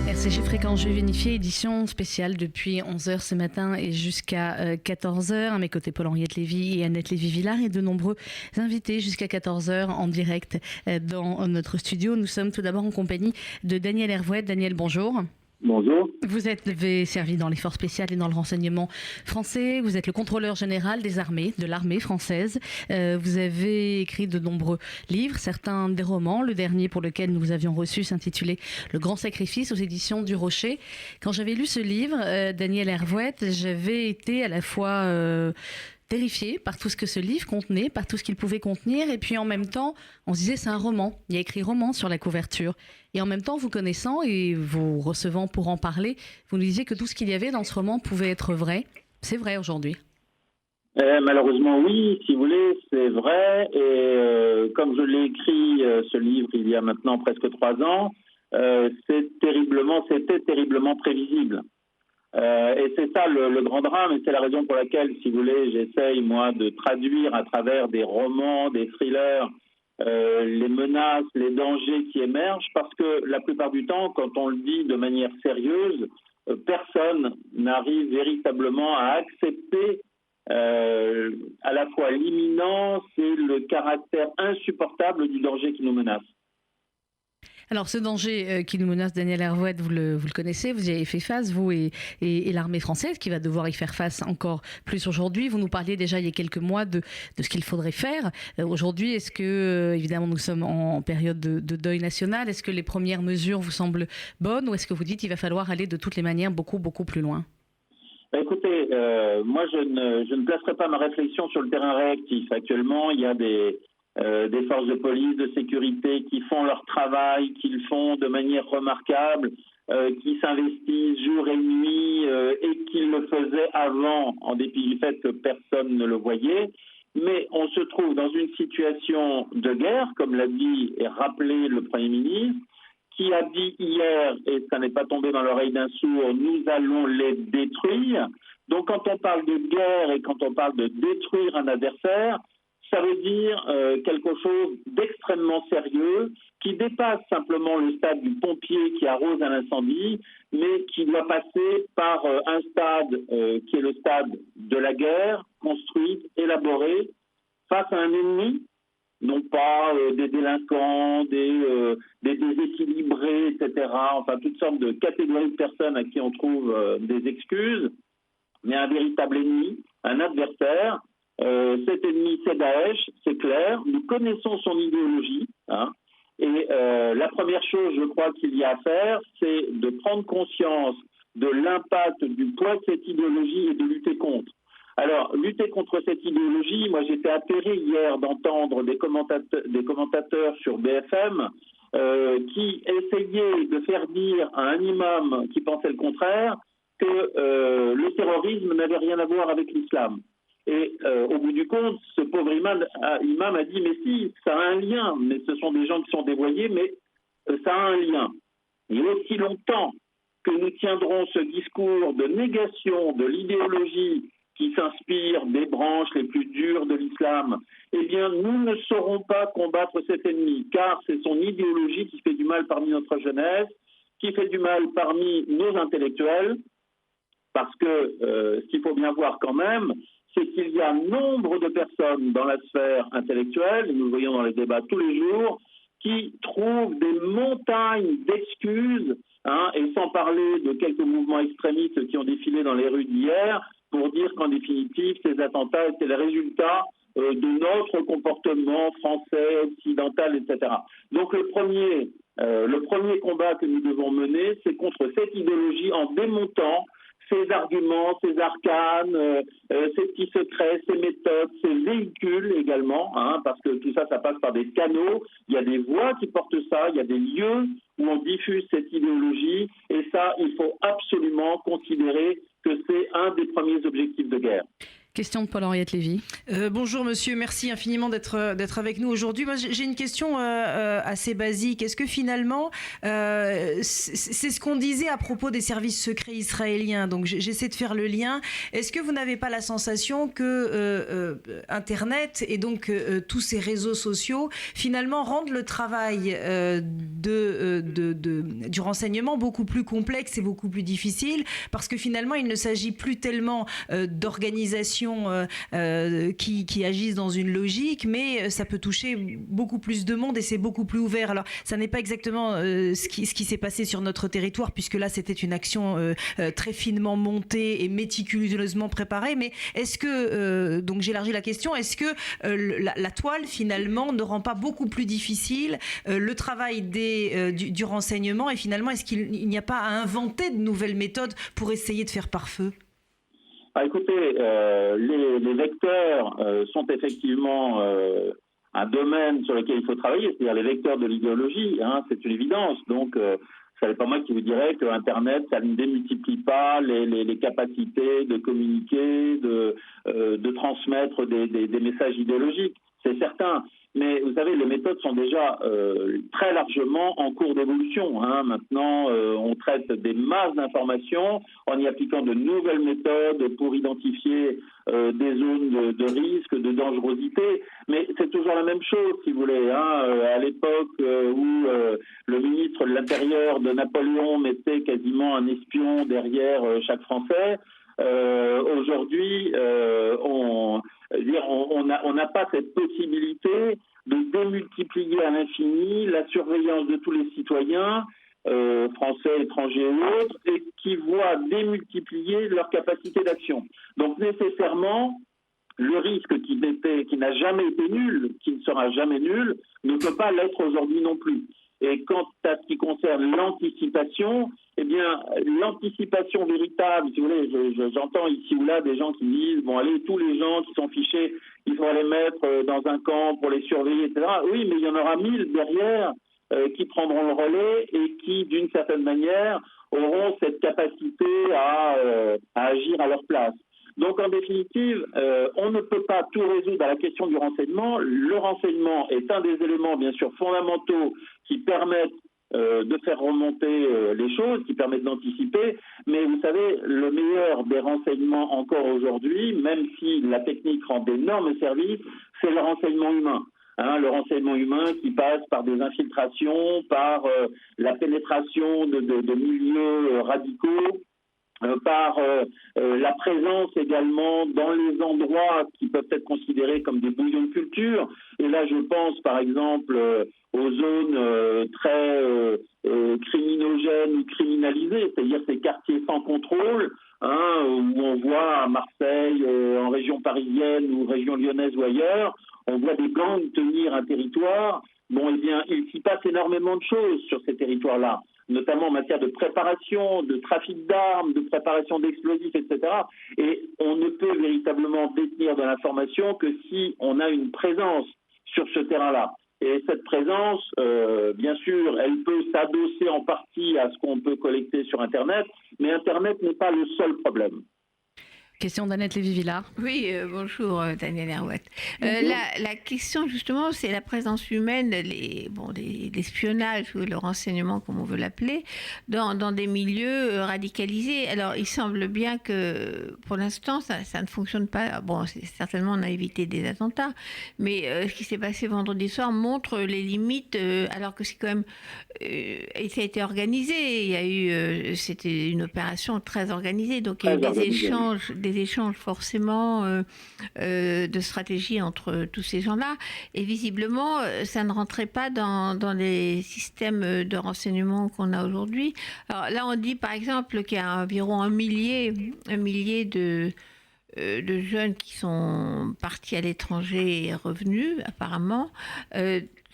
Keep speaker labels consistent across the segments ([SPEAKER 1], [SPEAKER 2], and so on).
[SPEAKER 1] RCG Fréquence Jeux Vinifiés, édition spéciale depuis 11h ce matin et jusqu'à 14h. À mes côtés, Paul-Henriette Lévy et Annette Lévy-Villard et de nombreux invités jusqu'à 14h en direct dans notre studio. Nous sommes tout d'abord en compagnie de Daniel Hervouet. Daniel, bonjour.
[SPEAKER 2] Bonjour.
[SPEAKER 1] Vous avez servi dans les forces spéciales et dans le renseignement français. Vous êtes le contrôleur général des armées, de l'armée française. Vous avez écrit de nombreux livres, certains des romans. Le dernier pour lequel nous vous avions reçu s'intitulait Le Grand Sacrifice aux éditions du Rocher. Quand j'avais lu ce livre, Daniel Hervouet, j'avais été à la fois terrifiée par tout ce que ce livre contenait, par tout ce qu'il pouvait contenir. Et puis en même temps, on se disait c'est un roman. Il y a écrit roman sur la couverture. Et en même temps, vous connaissant et vous recevant pour en parler, vous nous disiez que tout ce qu'il y avait dans ce roman pouvait être vrai. C'est vrai aujourd'hui.
[SPEAKER 2] Malheureusement, oui, si vous voulez, c'est vrai. Et comme je l'ai écrit, ce livre, il y a maintenant presque 3 ans, c'était terriblement prévisible. Et c'est ça le grand drame, et c'est la raison pour laquelle, si vous voulez, j'essaye, moi, de traduire à travers des romans, des thrillers, les menaces, les dangers qui émergent, parce que la plupart du temps, quand on le dit de manière sérieuse, personne n'arrive véritablement à accepter à la fois l'imminence et le caractère insupportable du danger qui nous menace.
[SPEAKER 1] Alors, ce danger qui nous menace, Daniel Hervouet, vous le connaissez, vous y avez fait face, vous et l'armée française, qui va devoir y faire face encore plus aujourd'hui. Vous nous parliez déjà il y a quelques mois de ce qu'il faudrait faire. Aujourd'hui, est-ce que, évidemment, nous sommes en période de deuil national, est-ce que les premières mesures vous semblent bonnes, ou est-ce que vous dites qu'il va falloir aller de toutes les manières beaucoup plus loin ?
[SPEAKER 2] Écoutez, moi, je ne placerai pas ma réflexion sur le terrain réactif. Actuellement, il y a des forces de police, de sécurité qui font leur travail, qui le font de manière remarquable, qui s'investissent jour et nuit et qui le faisaient avant, en dépit du fait que personne ne le voyait. Mais on se trouve dans une situation de guerre, comme l'a dit et rappelé le Premier ministre, qui a dit hier, et ça n'est pas tombé dans l'oreille d'un sourd, nous allons les détruire. Donc quand on parle de guerre et quand on parle de détruire un adversaire, ça veut dire quelque chose d'extrêmement sérieux qui dépasse simplement le stade du pompier qui arrose un incendie, mais qui doit passer par un stade qui est le stade de la guerre, construite, élaborée, face à un ennemi, non pas des délinquants, des déséquilibrés, etc., enfin toutes sortes de catégories de personnes à qui on trouve des excuses, mais un véritable ennemi, un adversaire. Cet ennemi, c'est Daesh, c'est clair. Nous connaissons son idéologie. Et la première chose, je crois, qu'il y a à faire, c'est de prendre conscience de l'impact du poids de cette idéologie et de lutter contre. Alors, lutter contre cette idéologie, moi j'étais atterré hier d'entendre des commentateurs sur BFM qui essayaient de faire dire à un imam qui pensait le contraire que le terrorisme n'avait rien à voir avec l'islam. Et au bout du compte, ce pauvre imam a dit « mais si, ça a un lien, mais ce sont des gens qui sont dévoyés, mais ça a un lien ». Et aussi longtemps que nous tiendrons ce discours de négation de l'idéologie qui s'inspire des branches les plus dures de l'islam, eh bien nous ne saurons pas combattre cet ennemi, car c'est son idéologie qui fait du mal parmi notre jeunesse, qui fait du mal parmi nos intellectuels, parce que ce qu'il faut bien voir quand même, c'est qu'il y a nombre de personnes dans la sphère intellectuelle, et nous le voyons dans les débats tous les jours, qui trouvent des montagnes d'excuses, et sans parler de quelques mouvements extrémistes qui ont défilé dans les rues d'hier, pour dire qu'en définitive, ces attentats étaient le résultat de notre comportement français, occidental, etc. Donc le premier combat que nous devons mener, c'est contre cette idéologie en démontant ces arguments, ces arcanes, ces petits secrets, ces méthodes, ces véhicules également, parce que tout ça, ça passe par des canaux, il y a des voix qui portent ça, il y a des lieux où on diffuse cette idéologie, et ça, il faut absolument considérer que c'est un des premiers objectifs de guerre.
[SPEAKER 1] Question de Paul-Henriette Lévy.
[SPEAKER 3] Bonjour monsieur, merci infiniment d'être avec nous aujourd'hui. Moi, j'ai une question assez basique. Est-ce que finalement, c'est ce qu'on disait à propos des services secrets israéliens, donc j'essaie de faire le lien. Est-ce que vous n'avez pas la sensation que Internet et donc tous ces réseaux sociaux finalement rendent le travail du renseignement beaucoup plus complexe et beaucoup plus difficile, parce que finalement il ne s'agit plus tellement d'organisations qui agissent dans une logique, mais ça peut toucher beaucoup plus de monde et c'est beaucoup plus ouvert. Alors ça n'est pas exactement ce qui s'est passé sur notre territoire, puisque là c'était une action très finement montée et méticuleusement préparée, mais est-ce que, donc j'élargis la question, est-ce que la toile finalement ne rend pas beaucoup plus difficile le travail du renseignement, et finalement est-ce qu'il n'y a pas à inventer de nouvelles méthodes pour essayer de faire par feu?
[SPEAKER 2] Écoutez, les vecteurs sont effectivement un domaine sur lequel il faut travailler, c'est-à-dire les vecteurs de l'idéologie, c'est une évidence. Donc, ce n'est pas moi qui vous dirais que Internet, ça ne démultiplie pas les capacités de communiquer, de transmettre des messages idéologiques, c'est certain. Mais vous savez, les méthodes sont déjà très largement en cours d'évolution. Maintenant, on traite des masses d'informations en y appliquant de nouvelles méthodes pour identifier des zones de risque, de dangerosité. Mais c'est toujours la même chose, si vous voulez. À l'époque où le ministre de l'Intérieur de Napoléon mettait quasiment un espion derrière chaque Français, aujourd'hui, on n'a pas cette possibilité de démultiplier à l'infini la surveillance de tous les citoyens, français, étrangers ou autres, et qui voient démultiplier leur capacité d'action. Donc nécessairement, le risque qui n'a jamais été nul, qui ne sera jamais nul, ne peut pas l'être aujourd'hui non plus. Et quant à ce qui concerne l'anticipation, eh bien, l'anticipation véritable, si vous voulez, j'entends ici ou là des gens qui disent, bon, allez, tous les gens qui sont fichés, il faut les mettre dans un camp pour les surveiller, etc. Oui, mais il y en aura 1000 derrière qui prendront le relais et qui, d'une certaine manière, auront cette capacité à agir à leur place. Donc, en définitive, on ne peut pas tout résoudre à la question du renseignement. Le renseignement est un des éléments, bien sûr, fondamentaux qui permettent de faire remonter les choses, qui permettent d'anticiper. Mais vous savez, le meilleur des renseignements encore aujourd'hui, même si la technique rend d'énormes services, c'est le renseignement humain. Le renseignement humain qui passe par des infiltrations, par la pénétration de milieux radicaux, par la présence également dans les endroits qui peuvent être considérés comme des bouillons de culture. Et là, je pense par exemple aux zones très criminogènes ou criminalisées, c'est-à-dire ces quartiers sans contrôle, où on voit à Marseille, en région parisienne ou région lyonnaise ou ailleurs, on voit des gangs tenir un territoire. Bon, eh bien, il s'y passe énormément de choses sur ces territoires-là, notamment en matière de préparation, de trafic d'armes, de préparation d'explosifs, etc. Et on ne peut véritablement détenir de l'information que si on a une présence sur ce terrain-là. Et cette présence, bien sûr, elle peut s'adosser en partie à ce qu'on peut collecter sur Internet, mais Internet n'est pas le seul problème.
[SPEAKER 1] Question d'Annette Lévy-Villard.
[SPEAKER 4] Oui, bonjour Daniel Arouet. La question justement, c'est la présence humaine, l'espionnage ou le renseignement, comme on veut l'appeler, dans des milieux radicalisés. Alors, il semble bien que pour l'instant, ça ne fonctionne pas. Bon, certainement, on a évité des attentats, mais ce qui s'est passé vendredi soir montre les limites, alors que c'est quand même... et ça a été organisé. Il y a eu... c'était une opération très organisée, donc il y a eu des échanges forcément de stratégie entre tous ces gens-là. Et visiblement, ça ne rentrait pas dans les systèmes de renseignement qu'on a aujourd'hui. Alors là, on dit par exemple qu'il y a environ un millier de jeunes qui sont partis à l'étranger et revenus, apparemment.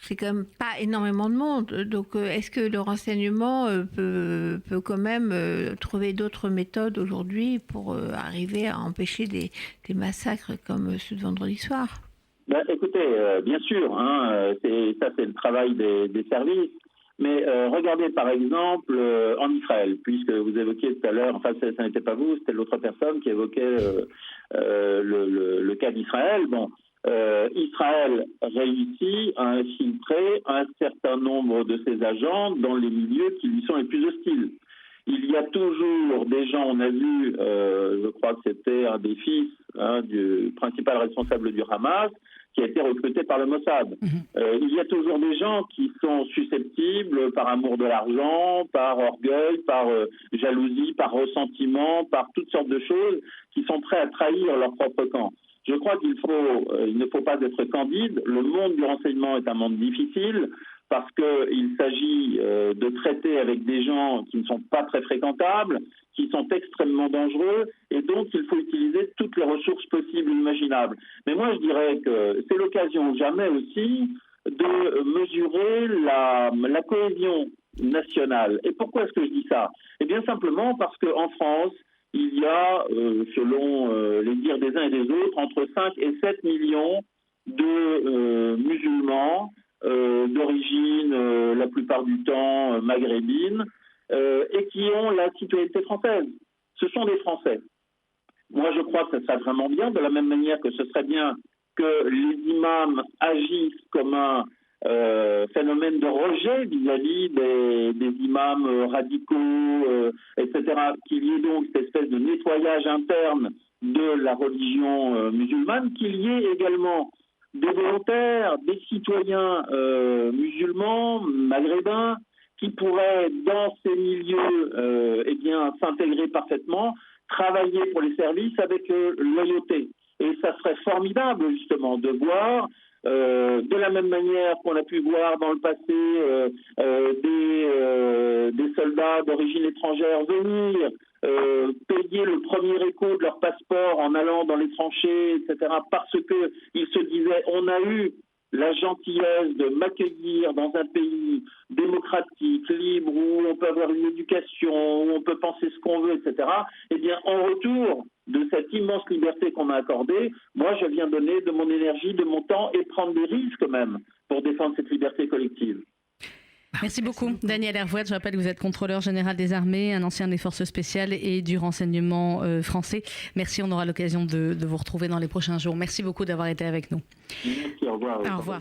[SPEAKER 4] C'est quand même pas énormément de monde. Donc, est-ce que le renseignement peut quand même trouver d'autres méthodes aujourd'hui pour arriver à empêcher des massacres comme ceux de vendredi soir?
[SPEAKER 2] Écoutez, bien sûr, c'est le travail des services. Mais regardez par exemple en Israël, puisque vous évoquiez tout à l'heure, enfin ça n'était pas vous, c'était l'autre personne qui évoquait le cas d'Israël. Bon, Israël réussit à infiltrer un certain nombre de ses agents dans les milieux qui lui sont les plus hostiles. Il y a toujours des gens, on a vu, je crois que c'était un des fils du principal responsable du Hamas, qui a été recruté par le Mossad. Il y a toujours des gens qui sont susceptibles, par amour de l'argent, par orgueil, par jalousie, par ressentiment, par toutes sortes de choses, qui sont prêts à trahir leur propre camp. Je crois qu'il ne faut pas être candide. Le monde du renseignement est un monde difficile parce qu'il s'agit de traiter avec des gens qui ne sont pas très fréquentables, qui sont extrêmement dangereux, et donc il faut utiliser toutes les ressources possibles et imaginables. Mais moi, je dirais que c'est l'occasion ou jamais aussi de mesurer la cohésion nationale. Et pourquoi est-ce que je dis ça? Eh bien simplement parce qu'en France, il y a, selon les dires des uns et des autres, entre 5 et 7 millions de musulmans d'origine, la plupart du temps, maghrébine, et qui ont la citoyenneté française. Ce sont des Français. Moi, je crois que ce serait vraiment bien, de la même manière que ce serait bien que les imams agissent comme un phénomène de rejet vis-à-vis des imams radicaux, etc., qu'il y ait donc cette espèce de nettoyage interne de la religion musulmane, qu'il y ait également des volontaires, des citoyens musulmans, maghrébins, qui pourraient, dans ces milieux, eh bien, s'intégrer parfaitement, travailler pour les services avec loyauté. Et ça serait formidable, justement, de voir, de la même manière qu'on a pu voir dans le passé des soldats d'origine étrangère venir payer le premier écho de leur passeport en allant dans les tranchées, etc., parce qu'ils se disaient « on a eu la gentillesse de m'accueillir dans un pays démocratique, libre, où on peut avoir une éducation, où on peut penser ce qu'on veut, etc. » Eh bien, en retour de cette immense liberté qu'on m'a accordée, moi, je viens donner de mon énergie, de mon temps et prendre des risques même pour défendre cette liberté collective.
[SPEAKER 1] Merci beaucoup, Daniel Hervouet. Je rappelle que vous êtes contrôleur général des armées, un ancien des forces spéciales et du renseignement français. Merci, on aura l'occasion de vous retrouver dans les prochains jours. Merci beaucoup d'avoir été avec nous.
[SPEAKER 2] Merci, au revoir.
[SPEAKER 1] Au revoir.